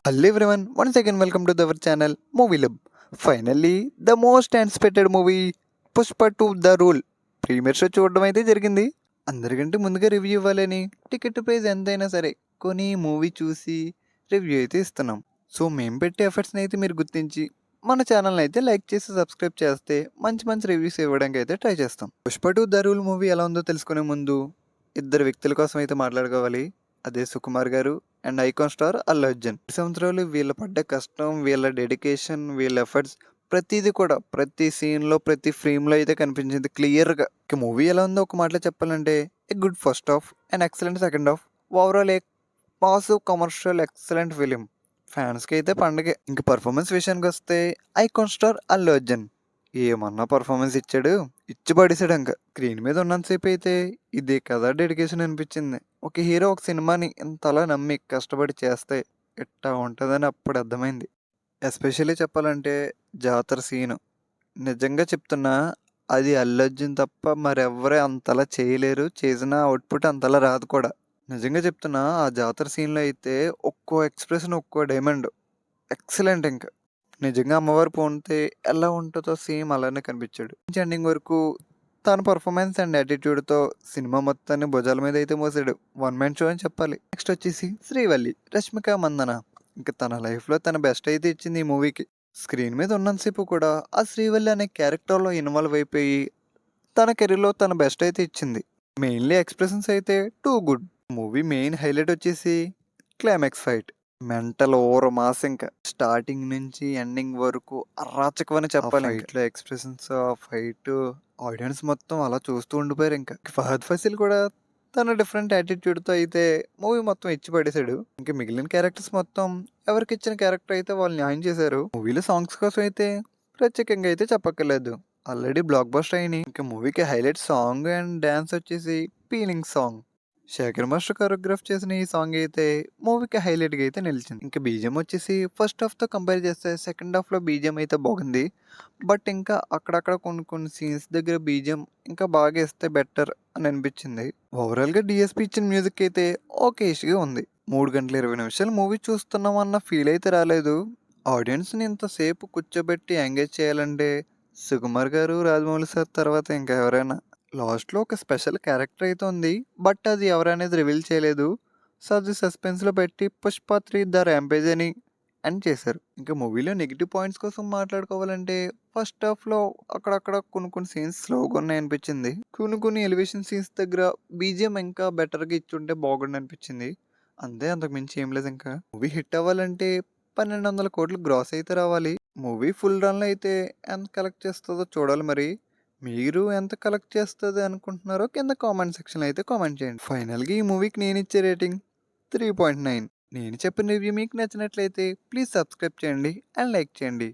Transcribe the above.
Hello everyone, once again welcome to our channel Movie Lab. Finally, the most anticipated movie Pushpa 2 the rule premiere show చూడడం అయితే జరిగింది. అందరికంటే ముందుగా review ఇవ్వాలని ticket price ఎంతైనా సరే కొని మూవీ చూసి రివ్యూ అయితే ఇస్తున్నాం. సో మేము పెట్టే ఎఫర్ట్స్ని అయితే మీరు గుర్తించి మన ఛానల్ని అయితే లైక్ చేసి సబ్స్క్రైబ్ చేస్తే మంచి మంచి రివ్యూస్ ఇవ్వడానికి అయితే ట్రై చేస్తాం. పుష్ప 2 ద రూల్ మూవీ ఎలా ఉందో తెలుసుకునే ముందు ఇద్దరు వ్యక్తుల కోసం అయితే మాట్లాడుకోవాలి. అదే సుకుమార్ గారు and icon star Allu Arjun. ఈ సంవత్సరాలు వీళ్ళు పడ్డ కష్టం, వీళ్ళ డెడికేషన్, వీళ్ళ ఎఫర్ట్స్ ప్రతిదీ కూడా ప్రతి సీన్లో ప్రతి ఫ్రేమ్లో అయితే కనిపించింది క్లియర్గా. ఇక మూవీ ఎలా ఉందో ఒక మాటలో చెప్పాలంటే a good first half and excellent second half. Overall A passive commercial excellent film. ఫ్యాన్స్కి అయితే పండగే. ఇంక పర్ఫార్మెన్స్ విషయానికి వస్తే ఐకాన్ స్టార్ అల్లు అర్జున్ ఏమన్నా పర్ఫార్మెన్స్ ఇచ్చాడు, ఇచ్చి పడేసాడు. ఇంకా స్క్రీన్ మీద ఉన్నంతసేపు అయితే ఇదే కదా డెడికేషన్ అనిపించింది. ఒక హీరో ఒక సినిమాని ఇంతలా నమ్మి కష్టపడి చేస్తే ఇట్టా ఉంటుందని అప్పుడు అర్థమైంది. ఎస్పెషల్లీ చెప్పాలంటే జాతర సీను నిజంగా చెప్తున్నా, అది అల్లు అర్జున్ తప్ప మరెవ్వరే అంతలా చేయలేరు. చేసిన అవుట్పుట్ అంతలా రాదు కూడా. నిజంగా చెప్తున్నా, ఆ జాతర సీన్లో అయితే ఒక్కో ఎక్స్ప్రెషన్ ఒక్కో డైమండ్ ఎక్సలెంట్. ఇంకా నిజంగా అమ్మవారు పోతే ఎలా ఉంటుందో సేమ్ అలానే కనిపించాడు. ఎండింగ్ వరకు తన పర్ఫార్మెన్స్ అండ్ యాటిట్యూడ్తో సినిమా మొత్తాన్ని భుజాల మీద అయితే మోసాడు. వన్ మ్యాన్ షో అని చెప్పాలి. నెక్స్ట్ వచ్చేసి శ్రీవల్లి రష్మిక మందన. ఇంకా తన లైఫ్లో తన బెస్ట్ అయితే ఇచ్చింది ఈ మూవీకి. స్క్రీన్ మీద ఉన్నంతసేపు కూడా ఆ శ్రీవల్లి అనే క్యారెక్టర్లో ఇన్వాల్వ్ అయిపోయి తన కెరీర్లో తన బెస్ట్ అయితే ఇచ్చింది. మెయిన్లీ ఎక్స్ప్రెషన్స్ అయితే too good. Movie main highlight వచ్చేసి climax fight. Mental over mass. ఇంకా స్టార్టింగ్ నుంచి ఎండింగ్ వరకు అరాచకమని చెప్పాలి. ఫైట్లో ఎక్స్ప్రెషన్స్, ఆ ఫైట్ ఆడియన్స్ మొత్తం అలా చూస్తూ ఉండిపోయారు. ఇంకా ఫహద్ ఫసీల్ కూడా తన డిఫరెంట్ యాటిట్యూడ్తో అయితే మూవీ మొత్తం ఇచ్చి పడేశాడు. ఇంకా మిగిలిన క్యారెక్టర్స్ మొత్తం ఎవరికి ఇచ్చిన క్యారెక్టర్ అయితే వాళ్ళు న్యాయం చేశారు. మూవీలో సాంగ్స్ కోసం అయితే ప్రత్యేకంగా అయితే చెప్పక్కర్లేదు, ఆల్రెడీ బ్లాక్ బస్టర్ అయినాయి. ఇంకా మూవీకి హైలైట్ సాంగ్ అండ్ డ్యాన్స్ వచ్చేసి feeling song. Shekhar master choreograph చేసిన ఈ సాంగ్ అయితే మూవీకి హైలైట్గా అయితే నిలిచింది. ఇంకా బీజిఎం వచ్చేసి ఫస్ట్ హాఫ్తో కంపేర్ చేస్తే సెకండ్ హాఫ్లో బీజిఎం అయితే బాగుంది. బట్ ఇంకా అక్కడక్కడ కొన్ని కొన్ని సీన్స్ దగ్గర బీజిఎం ఇంకా బాగా వేస్తే బెటర్ అని అనిపించింది. ఓవరాల్గా డిఎస్పీ ఇచ్చిన మ్యూజిక్ అయితే ఓకేష్గా ఉంది. 3 గంటల 20 నిమిషాలు మూవీ చూస్తున్నాం అన్న ఫీల్ అయితే రాలేదు. ఆడియన్స్ని ఇంతసేపు కూర్చోబెట్టి ఎంగేజ్ చేయాలంటే సుకుమార్ గారు, రాజమౌళి సార్ తర్వాత ఇంకా ఎవరైనా. లాస్ట్లో ఒక స్పెషల్ క్యారెక్టర్ అయితే ఉంది, బట్ అది ఎవరనేది రివీల్ చేయలేదు. సో అది సస్పెన్స్లో పెట్టి పుష్ప 3 ద ర్యాంపేజ్ అని చేశారు. ఇంకా మూవీలో నెగిటివ్ పాయింట్స్ కోసం మాట్లాడుకోవాలంటే ఫస్ట్ హాఫ్లో అక్కడక్కడ కొన్ని కొన్ని సీన్స్ స్లోగా ఉన్నాయి అనిపించింది. కొన్ని కొన్ని ఎలివేషన్ సీన్స్ దగ్గర బీజిఎం ఇంకా బెటర్గా ఇచ్చుంటే బాగుండు అనిపించింది. అంతే, అంతకు మించి ఏం లేదు. ఇంకా మూవీ హిట్ అవ్వాలంటే 1200 కోట్లు గ్రాస్ అయితే రావాలి. మూవీ ఫుల్ రన్లో అయితే ఎంత కలెక్ట్ చేస్తుందో చూడాలి. మరి మీరు ఎంత కలెక్ట్ చేస్తుంది అనుకుంటున్నారో కింద కామెంట్ సెక్షన్లో అయితే కామెంట్ చేయండి. ఫైనల్గా ఈ మూవీకి నేను ఇచ్చే రేటింగ్ 3.9. నేను చెప్పిన రివ్యూ మీకు నచ్చినట్లయితే ప్లీజ్ సబ్స్క్రైబ్ చేయండి అండ్ లైక్ చేయండి.